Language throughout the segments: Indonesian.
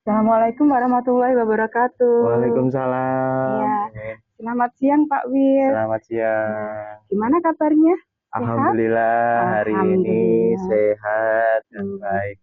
Assalamualaikum warahmatullahi wabarakatuh. Waalaikumsalam. Iya, selamat siang Pak Wir. Selamat Nah, siang. gimana kabarnya? Sehat? Alhamdulillah hari ini Alhamdulillah. sehat dan Hmm, baik.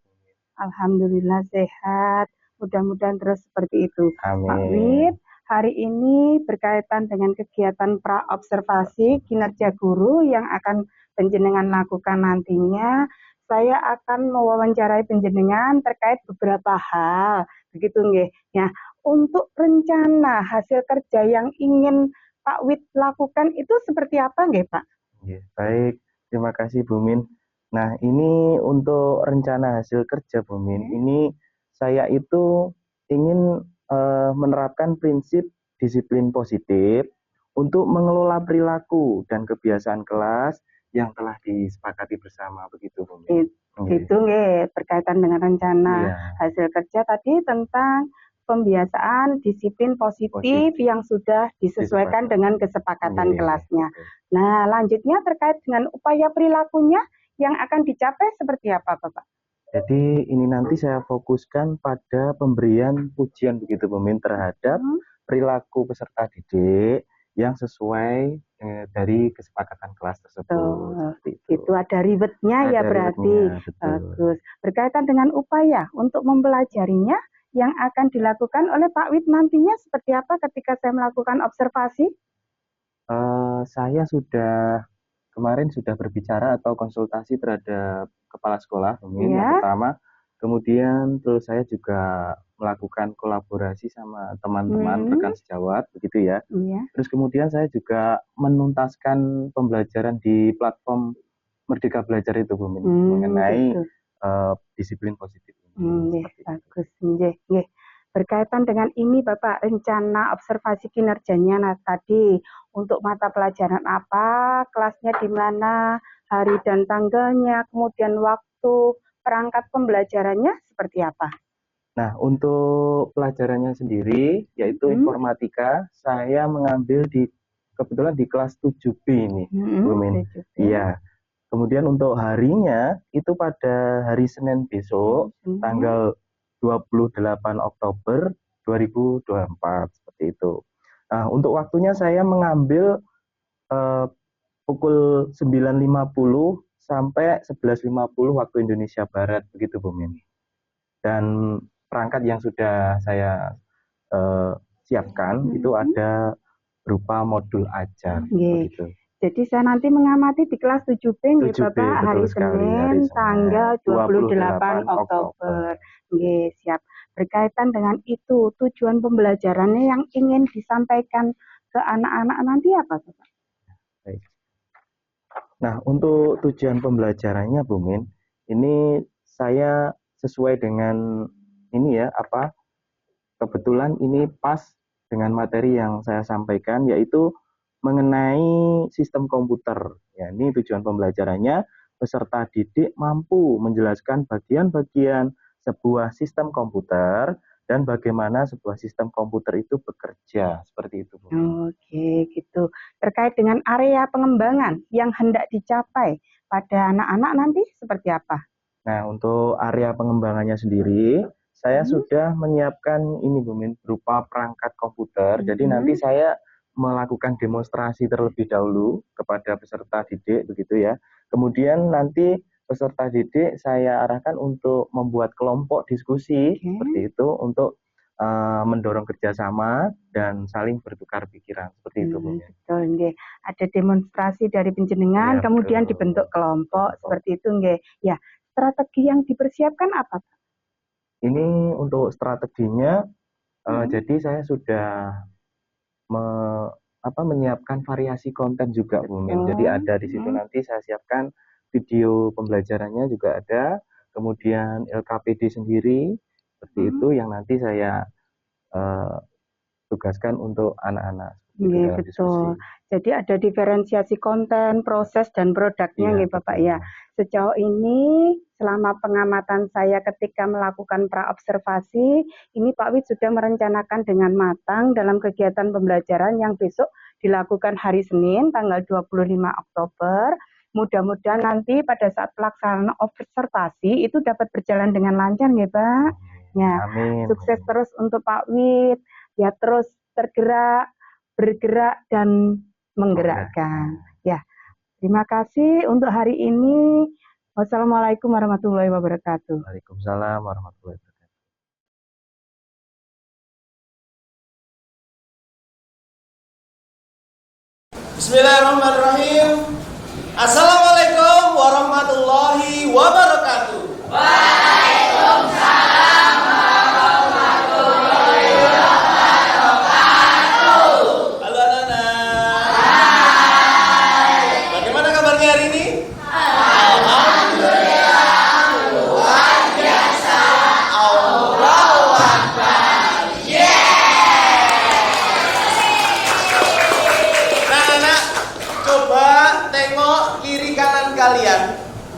Alhamdulillah sehat. Mudah-mudahan terus seperti itu. Pak Wir, Amin. hari ini berkaitan dengan kegiatan pra-observasi kinerja guru yang akan penjenengan lakukan nantinya. Saya akan mewawancarai penjenengan terkait beberapa hal. Begitu nggih. Ya, untuk rencana hasil kerja yang ingin Pak Wid lakukan itu seperti apa nggih, Pak? Ya, baik. Terima kasih Bu Min. Nah, ini untuk rencana hasil kerja Bu Min. Oke. Ini saya itu ingin menerapkan prinsip disiplin positif untuk mengelola perilaku dan kebiasaan kelas yang telah disepakati bersama begitu Bu Min. Oke. Itu nggih berkaitan dengan rencana Iya, hasil kerja tadi tentang pembiasaan disiplin positif positif. yang sudah disesuaikan Disepakati. dengan kesepakatan Iya, kelasnya. betul. Nah, lanjutnya terkait dengan upaya perilakunya yang akan dicapai seperti apa, Bapak? Jadi ini nanti saya fokuskan pada pemberian pujian begitu Pemin terhadap Hmm, perilaku peserta didik yang sesuai dari kesepakatan kelas tersebut. tuh, Seperti itu. itu ada ribetnya ya Ada berarti. rewardnya, betul. Bagus. Berkaitan dengan upaya untuk mempelajarinya yang akan dilakukan oleh Pak Wid nantinya seperti apa ketika saya melakukan observasi? Saya sudah kemarin sudah berbicara atau konsultasi terhadap kepala sekolah, Pemin, yang Ya. pertama. Kemudian terus saya juga melakukan kolaborasi sama teman-teman Hmm, rekan sejawat, begitu ya. iya. Terus kemudian saya juga menuntaskan pembelajaran di platform Merdeka Belajar itu, Bu Min, mengenai Gitu. disiplin positif ini, Nggih, seperti itu. bagus. Nggih, nggih. Berkaitan dengan ini, Bapak, rencana observasi kinerjanya nah, tadi untuk mata pelajaran apa, kelasnya di mana, hari dan tanggalnya, kemudian waktu, perangkat pembelajarannya seperti apa? Nah, untuk pelajarannya sendiri, yaitu Hmm, informatika, saya mengambil kebetulan di kelas 7B ini, Bu Min. TJB. Iya. Kemudian untuk harinya, itu pada hari Senin besok, Senin. tanggal 28 Oktober 2024, seperti itu. Nah, untuk waktunya saya mengambil eh, pukul 9.50 sampai 11.50 waktu Indonesia Barat, begitu Bu Min. Dan perangkat yang sudah saya eh, siapkan itu Hmm, ada berupa modul ajar, nggih. begitu. Jadi saya nanti mengamati di kelas 7B nggih 7B Bapak betul hari sekali, hari Senin Senin tanggal 28 28 Oktober. Oktober. Nggih, siap. Berkaitan dengan itu, tujuan pembelajarannya yang ingin disampaikan ke anak-anak nanti apa Bapak? Baik. Nah, untuk tujuan pembelajarannya, Bu Min, ini saya sesuai dengan ini ya, apa, kebetulan ini pas dengan materi yang saya sampaikan, yaitu mengenai sistem komputer. Ya, ini tujuan pembelajarannya, peserta didik mampu menjelaskan bagian-bagian sebuah sistem komputer dan bagaimana sebuah sistem komputer itu bekerja. Seperti itu, Bu Min. Oke, gitu. Terkait dengan area pengembangan yang hendak dicapai pada anak-anak nanti seperti apa? Nah, untuk area pengembangannya sendiri, saya Hmm, sudah menyiapkan ini, Bu Min, berupa perangkat komputer. Jadi nanti hmm, saya melakukan demonstrasi terlebih dahulu kepada peserta didik, begitu ya. Kemudian nanti peserta didik saya arahkan untuk membuat kelompok diskusi, oke. seperti itu, untuk mendorong kerjasama dan saling bertukar pikiran, seperti itu, Bu Min. Betul nggih. Ada demonstrasi dari Iya, penjenengan, kemudian betul. dibentuk kelompok Kelompok. seperti itu nggih. Ya, strategi yang dipersiapkan apa? Ini untuk strateginya, Hmm, jadi saya sudah me- menyiapkan variasi konten juga, Bu Min. Jadi betul. ada di situ nanti saya siapkan video pembelajarannya juga ada, kemudian LKPD sendiri seperti Hmm, itu yang nanti saya eh, tugaskan untuk anak-anak itu nggih, dalam diskusi. betul. Jadi ada diferensiasi konten, proses dan produknya Iya, nggih Bapak betul. ya. Sejauh ini selama pengamatan saya ketika melakukan praobservasi, ini Pak Wid sudah merencanakan dengan matang dalam kegiatan pembelajaran yang besok dilakukan hari Senin tanggal 25 Oktober. Mudah-mudahan nanti pada saat pelaksanaan observasi itu dapat berjalan dengan lancar nggih Pak. Ya, Amin. sukses terus untuk Pak Wid. Ya, terus bergerak dan menggerakkan. Ya, terima kasih untuk hari ini. Wassalamualaikum warahmatullahi wabarakatuh. Waalaikumsalam warahmatullahi wabarakatuh. Bismillahirrahmanirrahim. Assalamualaikum warahmatullahi wabarakatuh. Waalaikumsalam warahmatullahi wabarakatuh. Halo anak-anak. Bagaimana kabarnya hari ini? Alhamdulillah luar biasa. Allahu Akbar. Nah, anak, coba tengok kiri kanan kalian.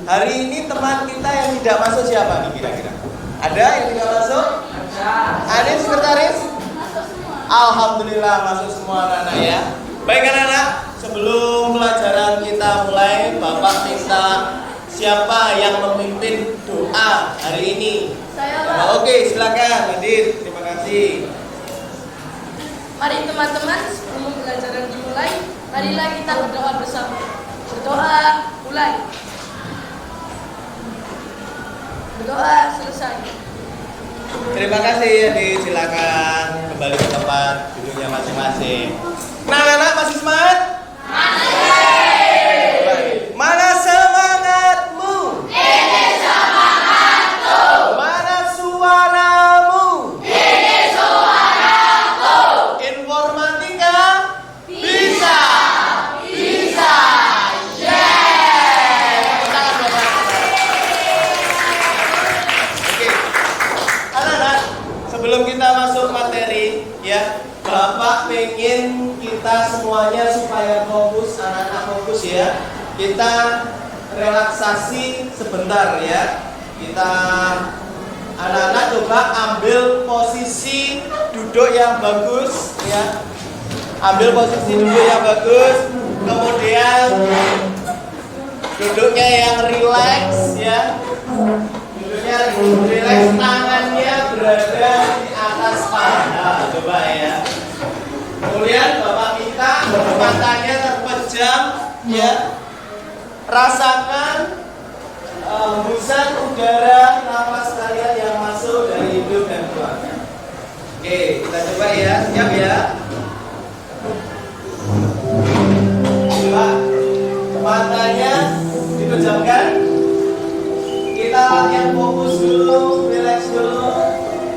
Hari ini teman kita yang tidak masuk siapa nih kira-kira? Ada yang tidak masuk? Ada yang sekretaris? Alhamdulillah masuk semua anak-anak ya. Baik anak-anak, sebelum pelajaran kita mulai, Bapak minta siapa yang memimpin doa hari ini? Saya Nah, oke, silakan hadir. Terima kasih. Mari teman-teman, sebelum pelajaran dimulai, marilah kita berdoa bersama. Berdoa mulai. Berdoa selesai. Terima kasih Hadir. Silakan kembali ke tempat duduknya masing-masing. Nah, anak-anak masih semangat? Masih. Mana semangatmu? Ini semangatku. Mana suaramu? Ini suaraku. Informatika? Bisa. Bisa. Tangan Bapak. Oke. Anak-anak, sebelum kita masuk materi, ya, Bapak pengen kita semuanya supaya fokus, anak-anak fokus ya. Kita relaksasi sebentar ya. Kita anak-anak coba ambil posisi duduk yang bagus ya. Ambil posisi duduk yang bagus. Kemudian duduknya yang rileks ya. Duduknya rileks, tangannya berada di atas paha. Coba ya. Kemudian Bapak minta matanya terpejam ya. Rasakan hembusan udara napas kalian yang masuk dari hidung dan keluarnya. Oke, kita coba ya. Siap ya. Coba matanya dipejamkan. Kita latihan fokus dulu, relax dulu.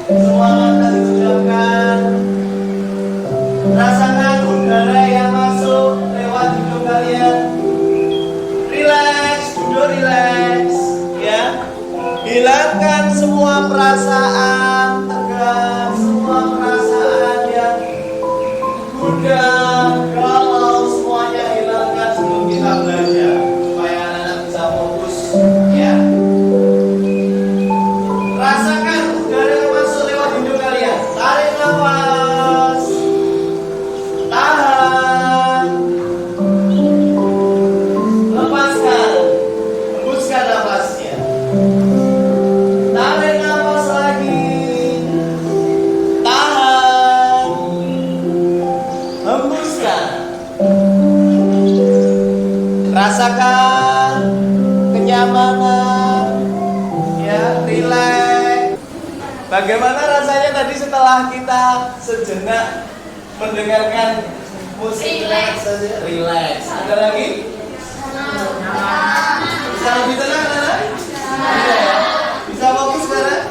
Semua mata dipejamkan. Rasakan udara yang masuk lewat hidung kalian. Relax, duduk relax, ya. Hilangkan semua perasaan tegang, semua perasaan yang gundah, galau, semuanya hilangkan sebelum kita belajar supaya anak-anak bisa fokus, ya. Rasakan udara yang masuk lewat hidung kalian. Tarik nafas. Tahan. Lepaskan. Hembuskan nafasnya. Tarik nafas lagi. Tahan. Hembuskan. Rasakan kenyamanan. Ya, relax. Bagaimana rasanya tadi setelah kita sejenak mendengarkan musik Relax. saja? Relax. Ada lagi? Bisa lebih tenang, Nana? Bisa ya? Bisa fokus sekarang?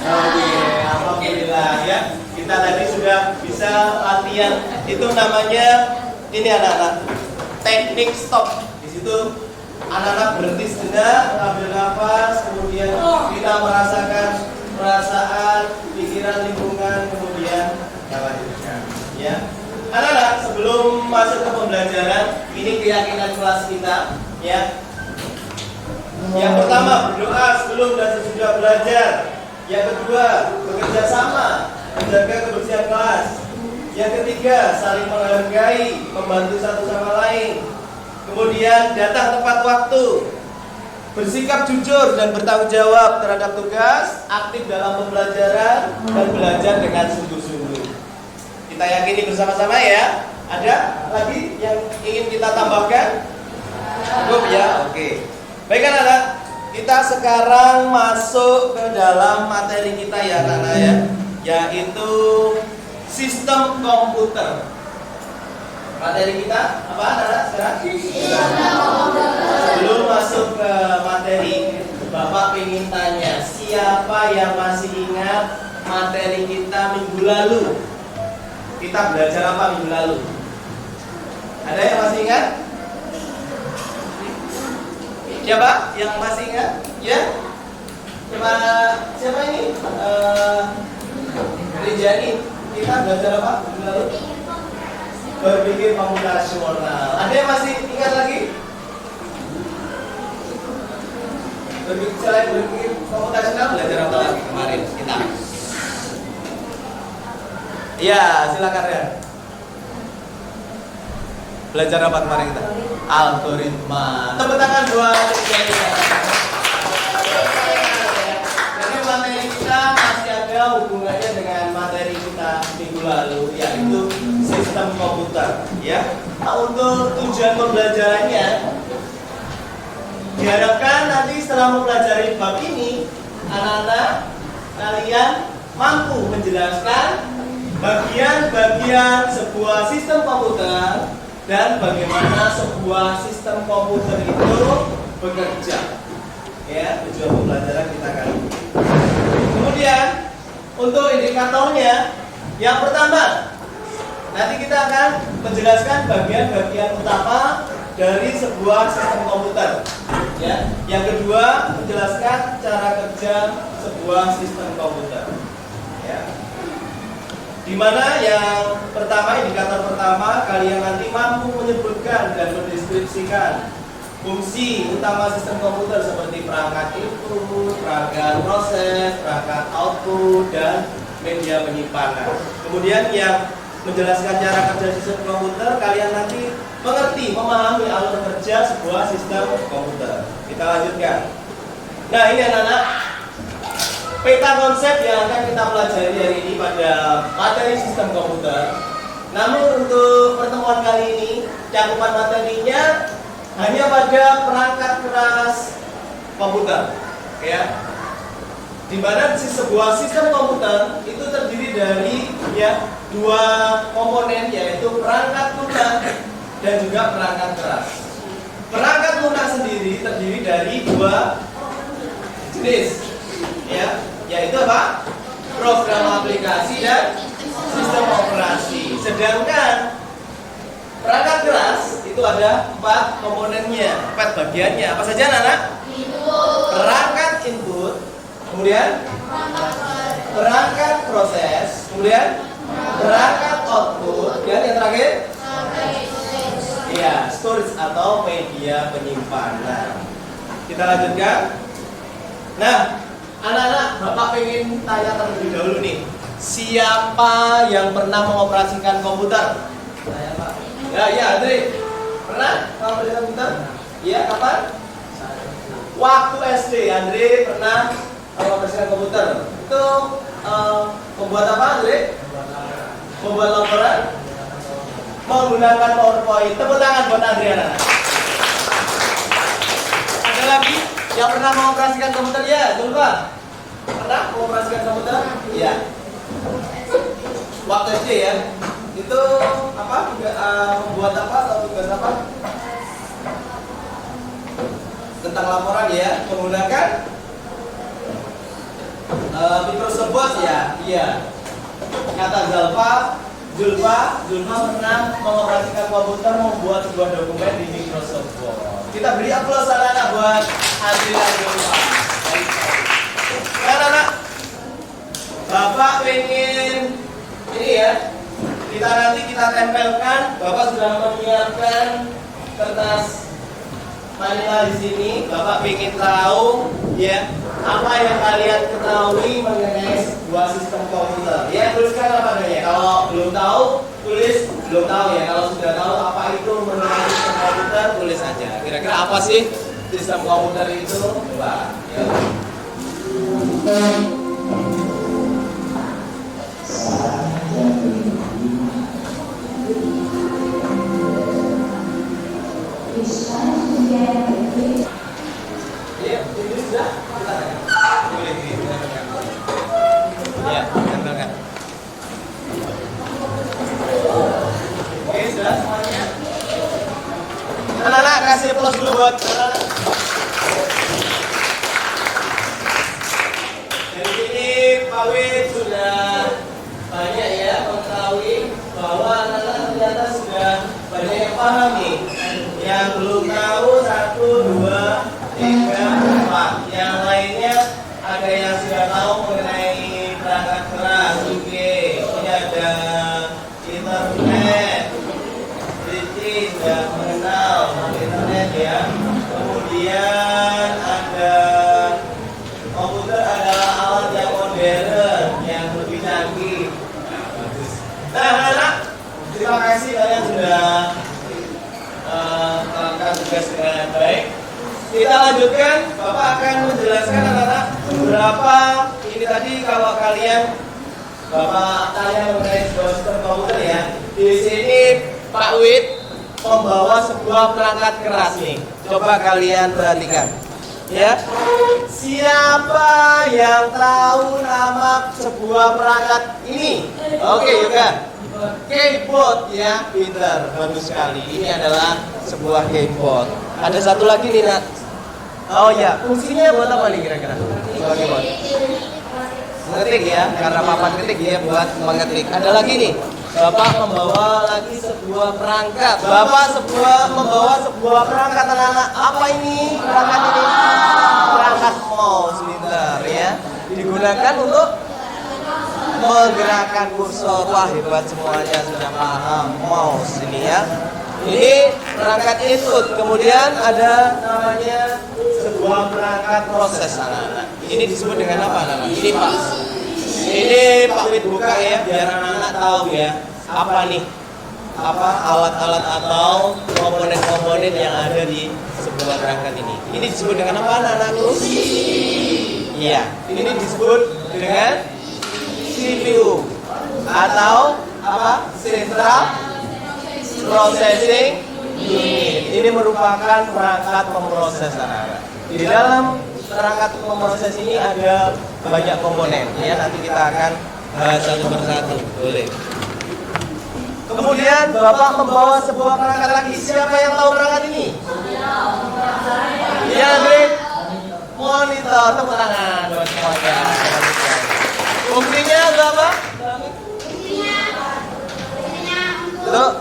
Oke, alhamdulillah ya. Kita tadi sudah bisa latihan. Itu namanya ini anak-anak. Teknik stop. Di situ anak-anak berhenti sejenak, ambil nafas, kemudian kita merasakan perasaan, pikiran, lingkungan, kemudian kita lanjutkan. Ya, anak-anak, sebelum masuk ke pembelajaran, ini keyakinan kelas kita. Ya, yang pertama berdoa sebelum dan sesudah belajar. Yang kedua bekerja sama menjaga kebersihan kelas. Yang ketiga saling menghargai, membantu satu sama lain. Kemudian datang tepat waktu. bersikap jujur dan bertanggung jawab terhadap tugas, aktif dalam pembelajaran, dan belajar dengan sungguh-sungguh. Kita yakini bersama-sama ya. Ada lagi yang ingin kita tambahkan? Cukup ya? Oke. Baik anak-anak, kita sekarang masuk ke dalam materi kita ya anak-anak ya, yaitu sistem komputer. Materi kita apa anak-anak sekarang? Sebelum masuk ke materi, Bapak ingin tanya, siapa yang masih ingat materi kita minggu lalu? Kita belajar apa minggu lalu? Ada yang masih ingat? Siapa yang masih ingat? Ya? Siapa ini? Rijani. Kita belajar apa minggu lalu? Berpikir komputasional. Ada yang masih ingat lagi? Selain berpikir komputasional, belajar apa lagi kemarin kita? Iya, silakan ya. Belajar apa kemarin kita? Algoritma. Tepuk tangan buat Rijani. Jadi materi kita masih ada hubungannya dengan materi kita minggu lalu, yaitu sistem komputer. Ya. Nah, untuk tujuan pembelajarannya, diharapkan nanti setelah mempelajari bab ini, anak-anak kalian mampu menjelaskan bagian-bagian sebuah sistem komputer dan bagaimana sebuah sistem komputer itu bekerja. Ya, tujuan pembelajaran kita kali ini. Kemudian untuk indikatornya, yang pertama, nanti kita akan menjelaskan bagian-bagian utama dari sebuah sistem komputer. Ya, yang kedua, menjelaskan cara kerja sebuah sistem komputer. Ya. Dimana yang pertama, indikator pertama, kalian nanti mampu menyebutkan dan mendeskripsikan fungsi utama sistem komputer seperti perangkat input, perangkat proses, perangkat output, dan media penyimpanan. Kemudian yang menjelaskan cara kerja sistem komputer, kalian nanti mengerti, memahami alur kerja sebuah sistem komputer. Kita lanjutkan. Nah, ini anak-anak, peta konsep yang akan kita pelajari hari ini pada materi sistem komputer. Namun untuk pertemuan kali ini, cakupan materinya hanya pada perangkat keras komputer, ya. Di mana sebuah sistem komputer itu terdiri dari dua komponen, yaitu perangkat lunak dan juga perangkat keras. Perangkat lunak sendiri terdiri dari dua jenis, yaitu apa? Program aplikasi dan sistem operasi. Sedangkan perangkat keras itu ada 4 komponennya, 4 bagiannya. Apa saja anak-anak? Perangkat input, kemudian perangkat proses, kemudian perangkat output, dan yang terakhir storage atau media penyimpanan. Kita lanjutkan. Nah, anak-anak, Bapak pengen tanya terlebih dahulu nih, siapa yang pernah mengoperasikan komputer? Saya, Pak. Ya, Andre. Pernah mengoperasikan komputer? Iya, kapan? Waktu SD, Andre pernah mengoperasikan komputer. Itu membuat apa, Andre? Membuat laporan? Menggunakan PowerPoint. Tepuk tangan buat Adriana. Ada lagi yang pernah mengoperasikan komputer? Ya, coba. Pernah mengoperasikan komputer? Iya. Waktu SD ya. Itu apa? Membuat apa atau tugas apa? Tentang laporan ya, menggunakan Microsoft Word ya. Iya. Kata Zulfa pernah mengoperasikan komputer, membuat sebuah dokumen di Microsoft Word. Kita beri aplaus anak-anak buat Adriana Zulfa. Anak-anak, Bapak pengen ini ya, kita tempelkan. Bapak sudah menyiapkan kertas manila di sini. Bapak pengen tahu ya, apa yang kalian ketahui mengenai sebuah sistem komputer. Ya, tuliskan apa adanya. Kalau belum tahu, tulis belum tahu ya. Kalau sudah tahu apa itu mengenai sistem komputer, tulis aja. Kira-kira apa sih sistem komputer itu dua. Ya. Ya, ini sudah. Ya, tempelkan. Oke, sudah semuanya. Anak-anak kasih plus dulu buat anak-anak. Dari sini Pak Wid sudah banyak ya mengetahui bahwa anak-anak ternyata sudah banyak yang paham nih. Yang belum tahu 1, 2, 3, 4. Yang lainnya ada yang sudah tahu mengenai perangkat keras. Oke, ini ada internet. Jadi sudah mengenal internet ya. Kemudian ada komputer adalah alat yang modern yang lebih canggih. Nah, anak, terima kasih kalian sudah melakukan tugas dengan baik. Kita lanjutkan. Bapak akan menjelaskan anak-anak beberapa ini tadi kalau Bapak tanya mengenai sebuah sistem komputer ya. Di sini Pak Wid membawa sebuah perangkat keras nih. Coba kalian perhatikan. Ya. Siapa yang tahu nama sebuah perangkat ini? Oke, Yoga. Keyboard ya, pinter, bagus sekali. Ini adalah sebuah keyboard. Ada satu lagi nih, Nak. Oh ya, fungsinya buat apa nih kira-kira? Sebuah keyboard. Mengetik ya, karena papan ketik dia buat mengetik. Ada lagi nih. Bapak membawa lagi sebuah perangkat. Membawa sebuah perangkat anak-anak. Apa ini perangkat ini? Perangkat mouse, pinter ya. Digunakan untuk menggerakkan kursor. Wah, hebat semuanya sudah paham mouse ini ya. Ini perangkat input. Kemudian ada namanya sebuah perangkat proses anak-anak. Ini disebut dengan apa anak-anak? Ini Pak Wid buka ya biar anak-anak tahu ya. Apa nih? Apa alat-alat atau komponen-komponen yang ada di sebuah perangkat ini? Ini disebut dengan apa anak-anakku? Iya, ini disebut dengan CPU atau apa? Central Processing Unit. Ini merupakan perangkat pemroses anak-anak. Di dalam perangkat pemroses ini ada banyak komponen. Ya, nanti kita akan bahas satu persatu. Boleh. Kemudian Bapak membawa sebuah perangkat lagi. Siapa yang tahu perangkat ini? Ya, Greg. Monitor. Tepuk tangan buat semuanya. Fungsinya apa? Untuk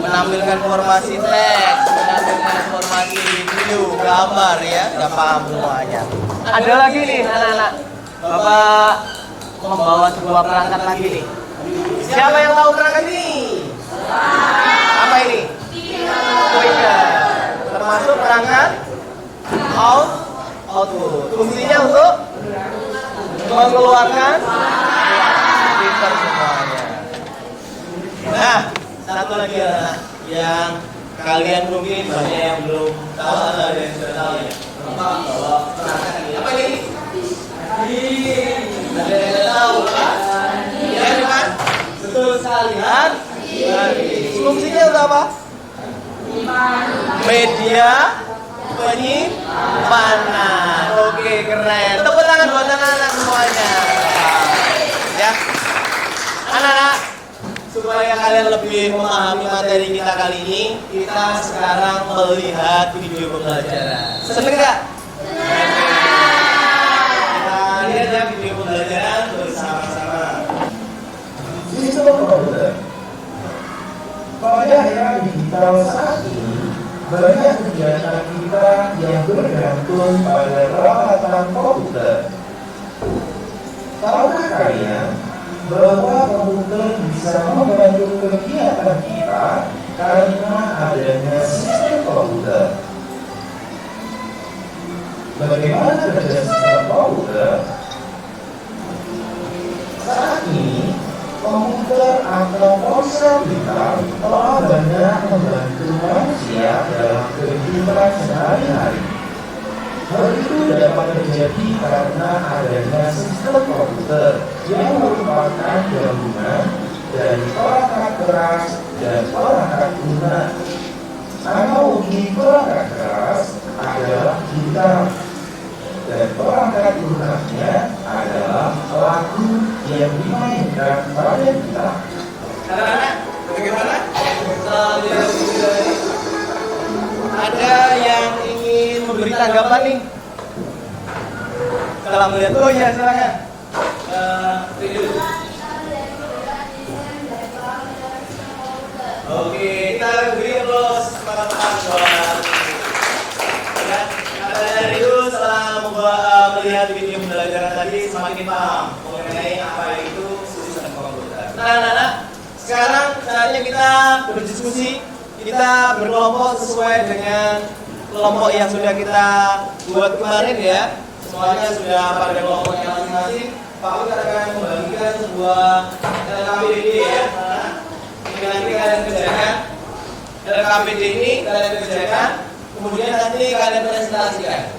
menampilkan informasi teks, menampilkan informasi video, gambar ya, sudah paham semuanya. Ada lagi nih anak-anak, Bapak membawa sebuah perangkat lagi nih. Siapa yang tahu perangkat ini? Apa ini? Trigger. Termasuk perangkat output. Fungsinya untuk mengeluarkan filter semuanya. Nah, satu lagi anak yang kalian mungkin banyak yang belum tahu atau ada yang sudah tahu ya. Bahwa perangkat ini apa ini? Ada yang tahu kan? Ya kan? Betul sekali kan? Fungsinya untuk apa? Media penyimpanan. Oke, keren. Tepuk tangan buat anak-anak semuanya. Ya, anak-anak, supaya kalian lebih memahami materi kita kali ini, kita sekarang melihat video pembelajaran. Seneng nggak? Kita lihat ya video pembelajaran bersama-sama. Pada era digital saat ini, banyak kegiatan kita yang bergantung pada peralatan komputer. Tahukah kalian bahwa komputer bisa membantu kegiatan kita karena adanya sistem komputer? Bagaimana kerja sistem komputer? Saat ini, komputer atau ponsel Ponsel pintar telah banyak membantu manusia dalam kehidupan sehari-hari. Hal itu dapat terjadi karena adanya sistem komputer yang merupakan gabungan dari perangkat keras dan perangkat lunak. Analogi perangkat keras adalah gitar dan perangkat lunaknya adalah lagu yang dimainkan pada gitar. Anak-anak, bagaimana? Ada yang ingin memberi tanggapan nih? Kalau melihat, oh ya silakan. Oke, kita beri aplaus teman-teman buat ya. Dari itu setelah melihat video pembelajaran tadi semakin paham mengenai apa itu sistem komputer. Nah, anak-anak, sekarang saatnya kita berdiskusi, kita berkelompok sesuai dengan kelompok yang sudah kita buat kemarin ya. Semuanya sudah pada kelompoknya masing-masing. Pak Ustaz akan membagikan sebuah LKPD ya. Ini nanti kalian kerjakan. LKPD ini kalian kerjakan, kemudian nanti kalian presentasikan.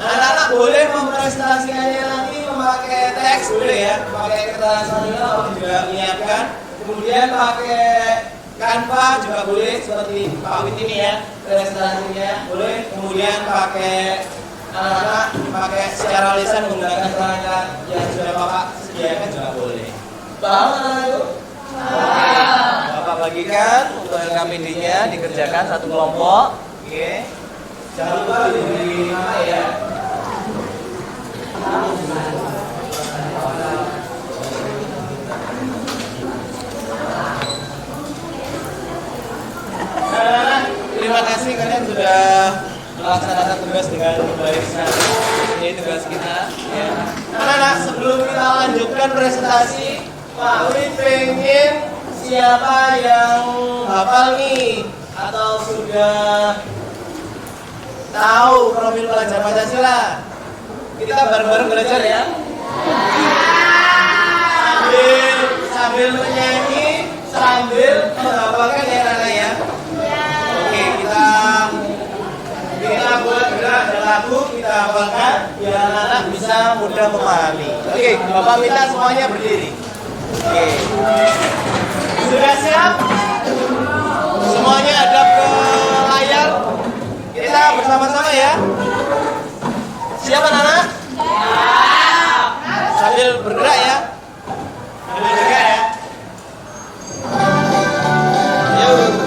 Anak-anak boleh mempresentasikannya nanti memakai teks, boleh ya, pakai kertas manila juga menyiapkan. Kemudian pakai Canva juga boleh, seperti Pak Wit ini ya, presentasinya boleh. Kemudian pakai anak-anak pakai secara lisan menggunakan perangkat yang sudah Bapak sediakan juga boleh. Paham anak itu? Bapak bagikan untuk LKPD-nya dikerjakan satu kelompok. Oke. Jangan lupa diberi nama ya. Terima kasih kalian sudah melaksanakan tugas dengan baik sekali. Ini tugas kita ya. Anak-anak, sebelum kita lanjutkan presentasi, Pak Wid pengen siapa yang hafal nih atau sudah tahu profil pelajar Pancasila? Kita bareng-bareng belajar ya. Sambil menyanyi, sambil menghafalkan ya anak ya. Oke, kita buat gerak dan lagu, kita hafalkan biar anak-anak bisa mudah memahami. Oke, Bapak minta semuanya berdiri. Oke. Sudah siap? Semuanya hadap ke layar. Kita bersama-sama ya. Siap anak-anak? Siap. Sambil bergerak ya. Sambil bergerak ya. Yuk.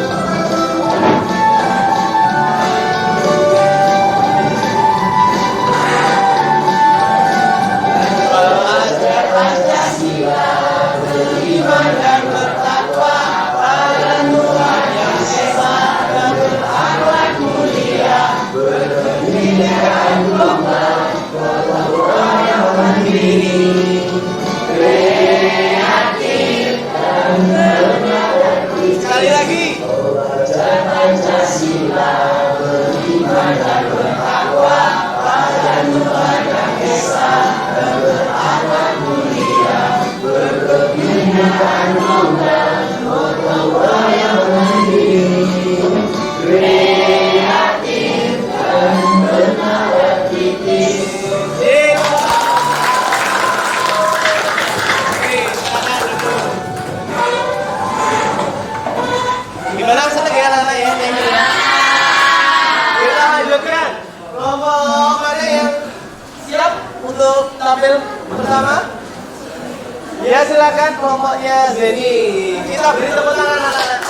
Sekali lagi. Pancasila beriman dan bertakwa pada Tuhan Yang Esa dan berakhlak mulia, berkebinekaan tunggal, gotong royong mandiri, kreatif dan bernalar kritis. Gimana seneng ya anak-anak ya? Kita lanjutkan. Kelompok mana yang siap untuk tampil bersama? Ya silakan kelompoknya Zeni. Kita beri tepuk tangan anak-anak.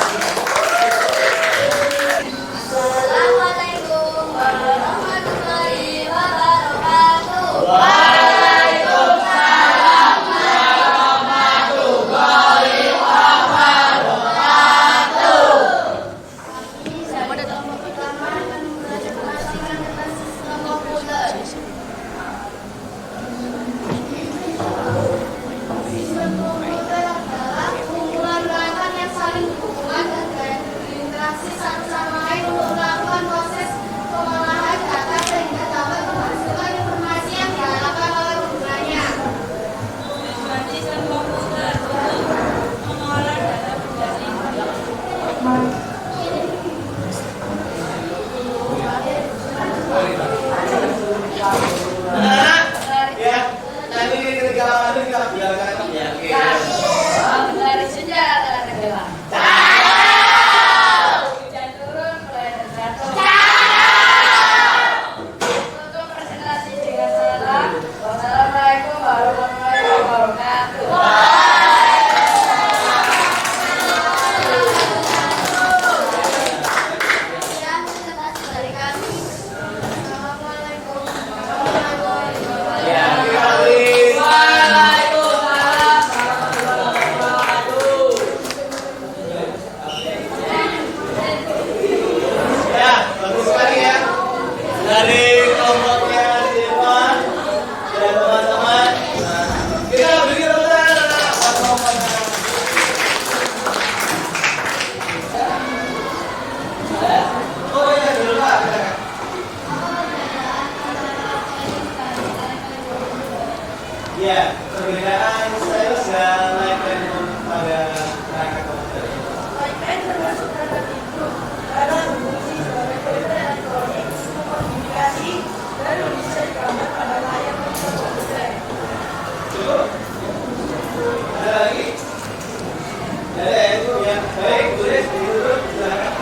Assalamualaikum warahmatullahi wabarakatuh. kalangan itu kita bilangkan ya. Oke. Dari senja telah tenggelam. Hujan turun mulai terjatuh. Untuk presentasi dengan salam. Wassalamualaikum warahmatullahi wabarakatuh. Dari kelompoknya Dewan dan teman-teman, kita beri tepuk tangan. Oh iya dulu Pak. Ya, perbedaan sales dan live dan pada perangkat komputer. Lightman termasuk perangkat itu karena berfungsi sebagai perangkat elektronik, komunikasi, dan bisa digambar pada layar komputer. Cukup? Ada lagi? Ada itu ya. Baik, tulis ditutup. Silakan.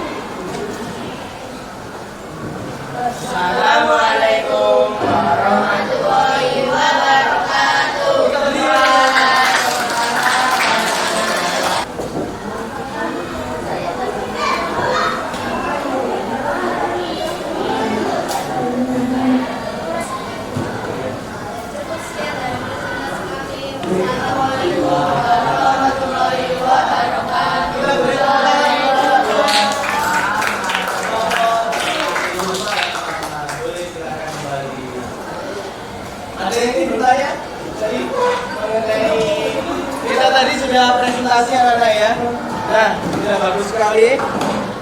Assalamualaikum warahmatullahi wabarakatuh. Kita berdiri. Ada yang ingin bertanya? Jadi mengenai kita tadi sudah presentasi anak-anak ya. Nah, sudah bagus sekali.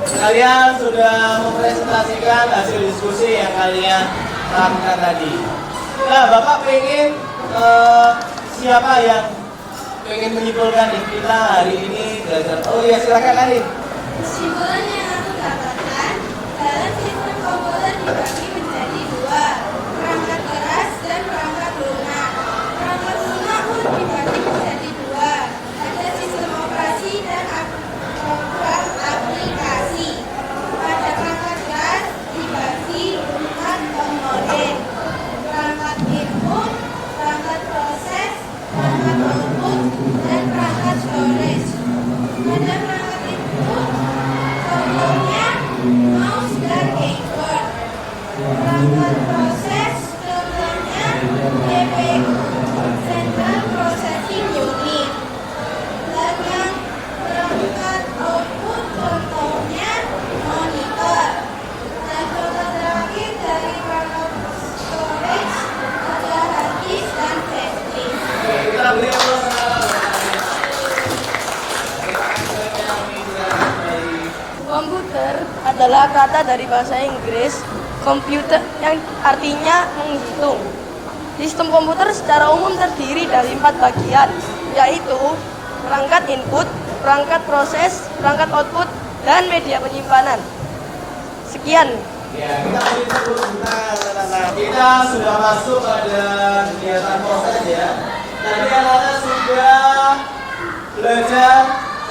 Kalian sudah mempresentasikan hasil diskusi yang kalian lakukan tadi. Nah, Bapak pengen siapa yang pengen menyimpulkan nih kita hari ini belajar? Oh iya, silakan Ali. Kesimpulan yang aku dapatkan, dalam sistem komputer dibagi menjadi dua, perangkat keras dan perangkat lunak. Perangkat lunak pun dibagi menjadi dua, ada sistem operasi dan program aplikasi. Pada perangkat keras dibagi 4 komponen, perangkat input, perangkat proses, perangkat output, dan perangkat storage. Pada perangkat input, contohnya mouse dan keyboard. Perangkat proses, contohnya CPU, Central Processing Unit. Dan yang perangkat output, contohnya monitor. Dan contoh terakhir dari perangkat storage ada hard disk dan flash disk. Kita beri Komputer adalah kata dari bahasa Inggris komputer yang artinya menghitung. Sistem komputer secara umum terdiri dari 4 bagian, yaitu perangkat input, perangkat proses, perangkat output, dan media penyimpanan. Sekian. Ya, kita beri tepuk tangan. Kita sudah masuk pada kegiatan proses ya. Tadi anak-anak sudah belajar,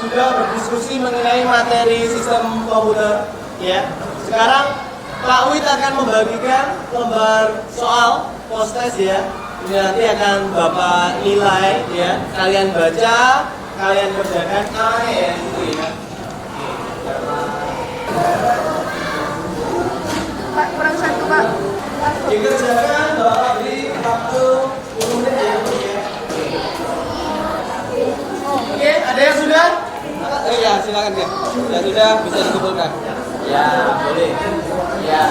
sudah berdiskusi mengenai materi sistem komputer ya. Sekarang Pak Wid akan membagikan lembar soal post test ya. Ini nanti akan Bapak nilai ya. Kalian baca, kalian kerjakan ya gitu ya. Pak, kurang 1, Pak. Dikerjakan Bapak beri waktu 10 menit ya. Oke, ada yang sudah? Ya, silakan ya. Ya sudah bisa dikumpulkan. Ya, boleh. Ya.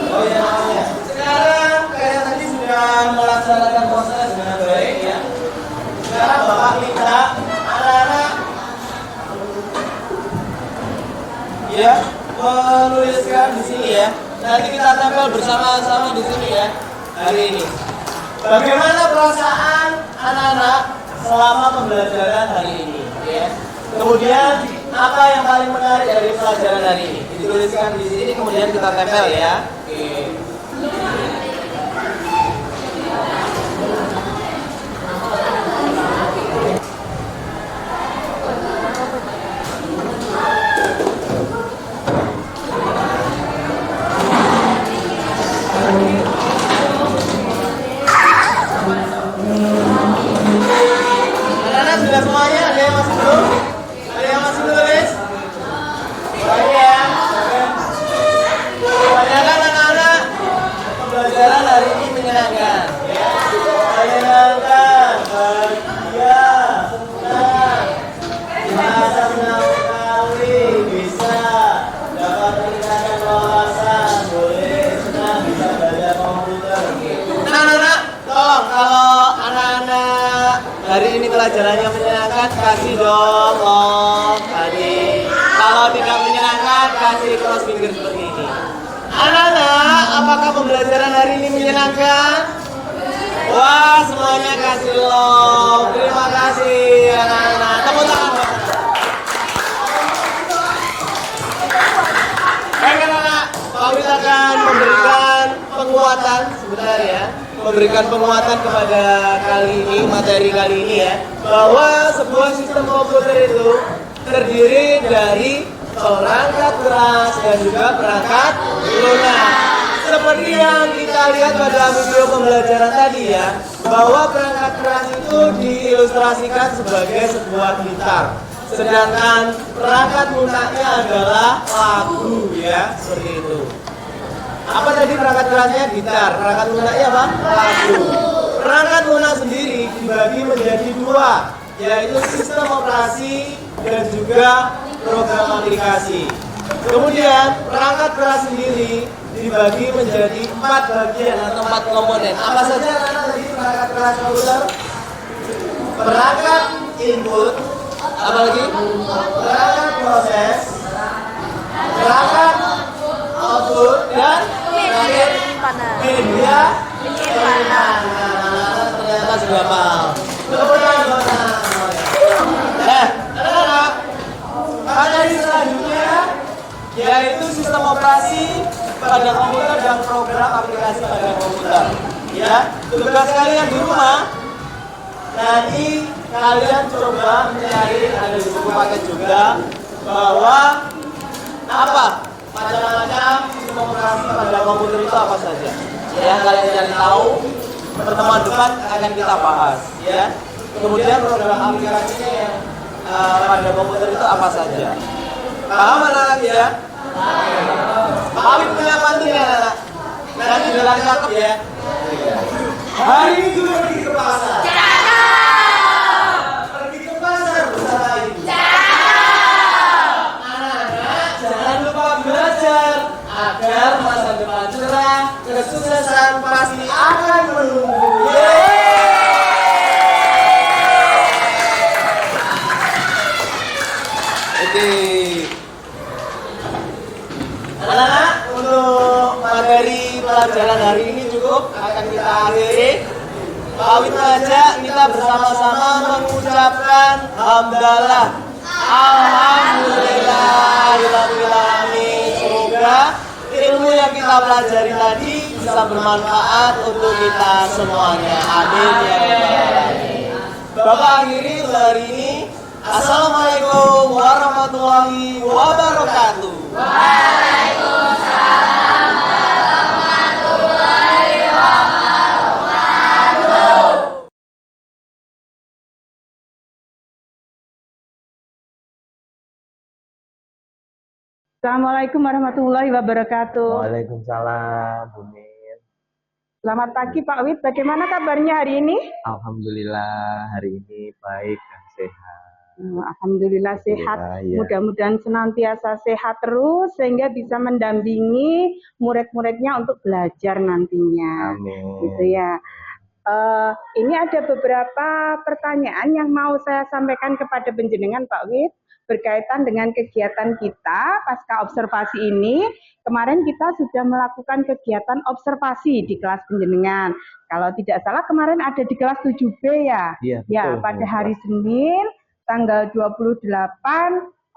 Oh ya, ya. Sekarang kalian tadi sudah melaksanakan proses dengan baik ya. Sekarang Bapak minta anak-anak ya menuliskan di sini ya. Nanti kita tempel bersama-sama di sini ya hari ini. Bagaimana perasaan anak-anak selama pembelajaran hari ini ya. Kemudian apa yang paling menarik dari pelajaran hari ini? Dituliskan di sini kemudian kita tempel ya. Oke. hari ini pelajarannya menyenangkan, kasih dong love tadi. Kalau tidak menyenangkan, kasih cross finger seperti ini. Anak-anak, apakah pembelajaran hari ini menyenangkan? Wah, semuanya kasih love. Terima kasih anak-anak. Tepuk tangan. Baik anak-anak, Pak Wid akan memberikan penguatan sebentar ya. Memberikan penguatan kepada materi kali ini ya. Bahwa sebuah sistem komputer itu terdiri dari perangkat keras dan juga perangkat lunak. Seperti yang kita lihat pada video pembelajaran tadi ya, bahwa perangkat keras itu diilustrasikan sebagai sebuah gitar. Sedangkan perangkat lunaknya adalah lagu ya, seperti itu. Apa tadi perangkat kerasnya? Gitar. Perangkat lunaknya apa? Lagu. Perangkat lunak sendiri dibagi menjadi dua, yaitu sistem operasi dan juga program aplikasi. Kemudian perangkat keras sendiri dibagi menjadi 4 bagian atau 4 komponen. Apa saja anak-anak tadi perangkat keras komputer? Perangkat input, apa lagi? Perangkat proses, perangkat output, dan media penyimpanan. Ternyata sudah paham. Anak-anak, materi selanjutnya yaitu sistem operasi pada komputer dan program aplikasi pada komputer. Ya, tugas kalian di rumah nanti kalian coba mencari, ada di buku paket juga, bahwa apa macam-macam sistem operasi pada komputer itu apa saja. Ya, kalian cari tahu. Pertemuan depan akan kita bahas. Ya, kemudian program aplikasinya yang pada komputer itu apa saja. Paham anak-anak ya? Kami punya pantun ya anak-anak. Nanti bilang cakep ya. Hari ini juga pergi ke pasar. Pergi ke pasar bersama ibu. Anak-anak jangan lupa belajar agar masa depan cerah, kesuksesan pasti akan menunggu. Oke. Anak-anak, untuk materi pelajaran hari ini cukup, akan kita akhiri. Pak Wid mengajak kita bersama-sama mengucapkan hamdalah. Alhamdulillahirrahmanirrahim. Semoga ilmu yang kita pelajari tadi bisa bermanfaat untuk kita semuanya. Amin ya rabbal alamin. Bapak akhiri untuk hari ini. Assalamualaikum warahmatullahi wabarakatuh. Waalaikumsalam warahmatullahi wabarakatuh. Assalamualaikum warahmatullahi wabarakatuh. Waalaikumsalam, Bu Min. Selamat pagi Pak Wid, bagaimana kabarnya hari ini? Alhamdulillah hari ini baik dan sehat. Alhamdulillah sehat, Ya. mudah-mudahan senantiasa sehat terus sehingga bisa mendampingi murid-muridnya untuk belajar nantinya. Amin. Gitu ya. Ini ada beberapa pertanyaan yang mau saya sampaikan kepada penjenengan Pak Wid berkaitan dengan kegiatan kita pasca observasi ini. Kemarin kita sudah melakukan kegiatan observasi di kelas penjenengan. Kalau tidak salah kemarin ada di kelas 7B ya. Iya, Ya, betul, pada Bu. hari Senin tanggal 28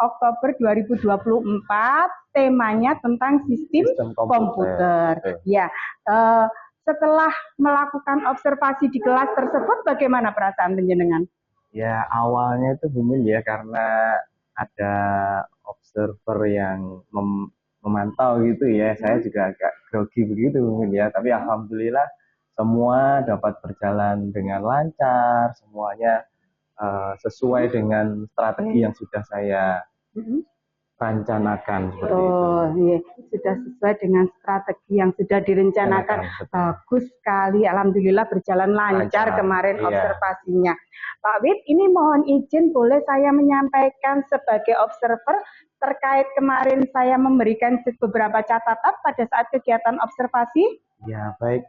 Oktober 2024, temanya tentang sistem komputer. Ya, setelah melakukan observasi di kelas tersebut, bagaimana perasaan penjenengan? Ya awalnya itu Bu Min ya, karena ada observer yang memantau gitu ya, saya juga agak grogi begitu Bu Min ya, tapi alhamdulillah semua dapat berjalan dengan lancar, semuanya sesuai dengan strategi yang sudah saya rencanakan seperti itu. Iya, sudah sesuai dengan strategi yang sudah direncanakan. Bagus sekali, alhamdulillah berjalan lancar kemarin observasinya. Pak Wid, ini mohon izin boleh saya menyampaikan sebagai observer terkait kemarin saya memberikan beberapa catatan pada saat kegiatan observasi? Ya baik,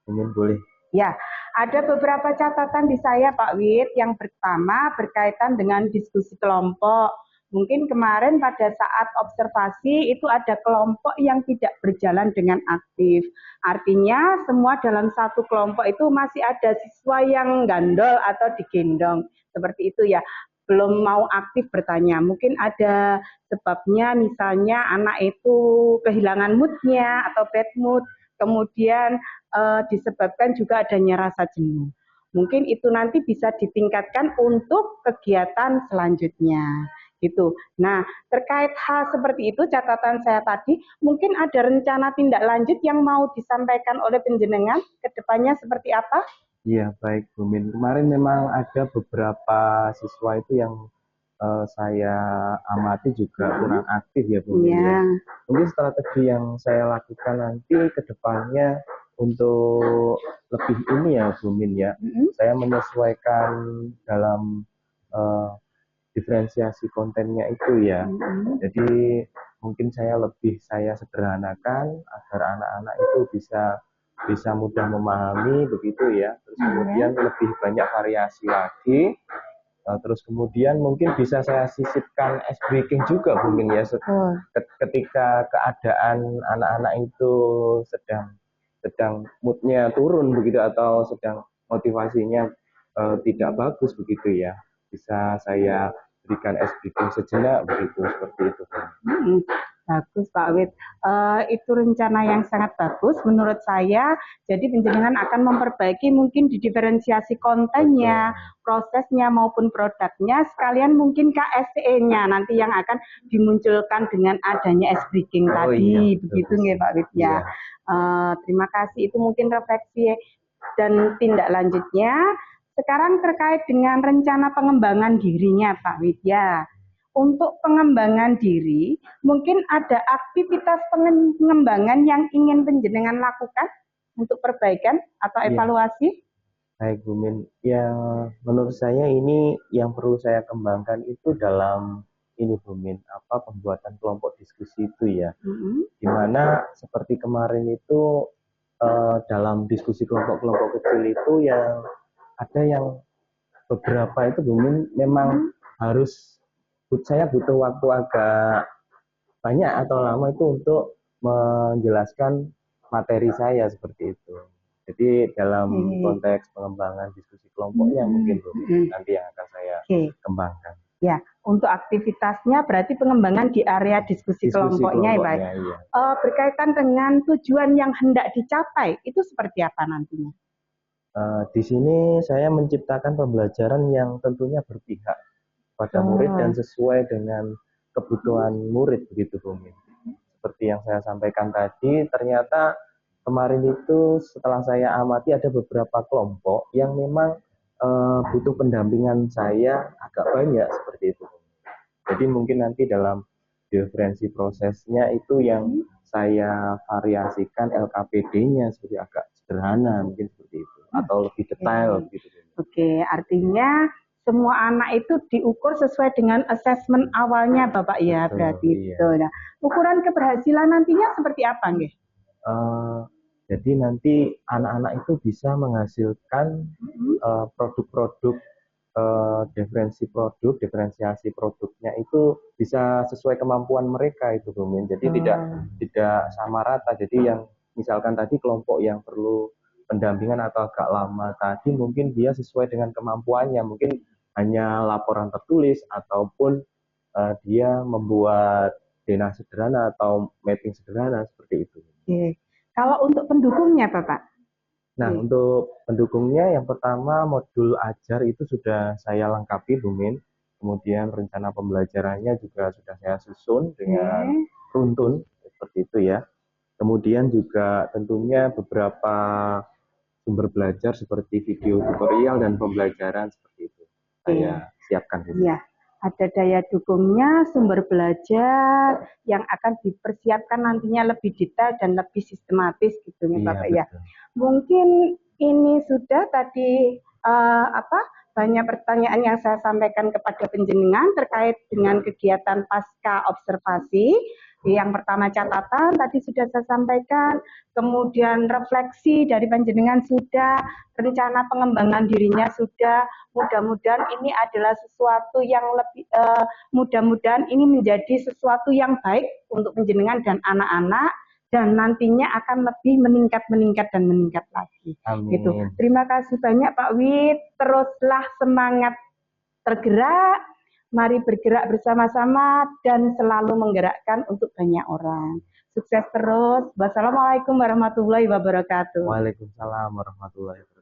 mungkin boleh. Ya, Ada beberapa catatan di saya, Pak Wid. Yang pertama berkaitan dengan diskusi kelompok. Mungkin kemarin pada saat observasi itu ada kelompok yang tidak berjalan dengan aktif. Artinya semua dalam satu kelompok itu masih ada siswa yang gandol atau digendong. Seperti itu ya. Belum mau aktif bertanya. Mungkin ada sebabnya, misalnya anak itu kehilangan moodnya atau bad mood. Kemudian disebabkan juga adanya rasa jenuh. Mungkin itu nanti bisa ditingkatkan untuk kegiatan selanjutnya. Gitu. Nah, terkait hal seperti itu, catatan saya tadi, mungkin ada rencana tindak lanjut yang mau disampaikan oleh penjenengan ke depannya seperti apa? Iya, baik Bu Min. Kemarin memang ada beberapa siswa itu yang saya amati juga kurang aktif ya Bu Min ya. Iya. Mungkin strategi yang saya lakukan nanti ke depannya untuk lebih ini ya Bu Min ya. Saya menyesuaikan dalam eh, diferensiasi kontennya itu ya. Jadi mungkin saya sederhanakan agar anak-anak itu bisa mudah memahami begitu ya. Terus kemudian lebih banyak variasi lagi. Terus kemudian mungkin bisa saya sisipkan ice breaking juga mungkin ya, ketika keadaan anak-anak itu sedang moodnya turun begitu atau sedang motivasinya tidak bagus begitu ya, bisa saya berikan ice breaking sejenak begitu, seperti itu. Bagus Pak Wid, itu rencana yang sangat bagus menurut saya. Jadi penjenengan akan memperbaiki mungkin di diferensiasi kontennya, prosesnya maupun produknya, sekalian mungkin KSE-nya nanti yang akan dimunculkan dengan adanya S-Breaking tadi, begitu nggih Pak Wid ya. Terima kasih, itu mungkin refleksi dan tindak lanjutnya. Sekarang terkait dengan rencana pengembangan dirinya Pak Wid ya. Untuk pengembangan diri, mungkin ada aktivitas pengembangan yang ingin penjenengan lakukan untuk perbaikan atau evaluasi? Baik Bu Min, yang menurut saya ini yang perlu saya kembangkan itu dalam ini Bu Min, pembuatan kelompok diskusi itu ya. Dimana seperti kemarin itu dalam diskusi kelompok-kelompok kecil itu yang ada yang beberapa itu Bu Min memang harus saya butuh waktu agak banyak atau lama itu untuk menjelaskan materi saya seperti itu. Jadi dalam konteks pengembangan diskusi kelompoknya mungkin nanti yang akan saya kembangkan. Ya, untuk aktivitasnya berarti pengembangan di area diskusi kelompoknya ya Pak. Iya. Berkaitan dengan tujuan yang hendak dicapai, itu seperti apa nantinya? Di sini saya menciptakan pembelajaran yang tentunya berpihak pada murid dan sesuai dengan kebutuhan murid begitu Bu Min. Seperti yang saya sampaikan tadi, ternyata kemarin itu setelah saya amati ada beberapa kelompok yang memang butuh pendampingan saya agak banyak seperti itu. Jadi mungkin nanti dalam diferensi prosesnya itu yang saya variasikan LKPD-nya seperti agak sederhana mungkin seperti itu atau lebih detail gitu. Oke, artinya semua anak itu diukur sesuai dengan asesmen awalnya Bapak ya, berarti itu. Nah, ukuran keberhasilan nantinya seperti apa nggih? Jadi nanti anak-anak itu bisa menghasilkan produk-produk diferensiasi produknya itu bisa sesuai kemampuan mereka itu Bu Min. Jadi tidak sama rata. Jadi yang misalkan tadi kelompok yang perlu pendampingan atau agak lama tadi mungkin dia sesuai dengan kemampuannya, mungkin hanya laporan tertulis ataupun dia membuat denah sederhana atau mapping sederhana seperti itu. Oke. Kalau untuk pendukungnya Bapak? Nah, untuk pendukungnya yang pertama modul ajar itu sudah saya lengkapi Bu Min. Kemudian rencana pembelajarannya juga sudah saya susun dengan runtun seperti itu ya. Kemudian juga tentunya beberapa sumber belajar seperti video tutorial dan pembelajaran seperti itu. Saya siapkan dulu. Iya, ada daya dukungnya, sumber belajar yang akan dipersiapkan nantinya lebih detail dan lebih sistematis gitu ya Bapak ya. Mungkin ini sudah tadi banyak pertanyaan yang saya sampaikan kepada penjenengan terkait dengan kegiatan pasca observasi. Yang pertama catatan tadi sudah saya sampaikan, kemudian refleksi dari panjenengan sudah, rencana pengembangan dirinya sudah. Mudah-mudahan ini adalah sesuatu yang lebih mudah-mudahan ini menjadi sesuatu yang baik untuk panjenengan dan anak-anak, dan nantinya akan lebih meningkat dan meningkat lagi. Amin. Gitu. Terima kasih banyak Pak Wid, teruslah semangat tergerak. Mari bergerak bersama-sama dan selalu menggerakkan untuk banyak orang. Sukses terus. Wassalamualaikum warahmatullahi wabarakatuh. Waalaikumsalam warahmatullahi wabarakatuh.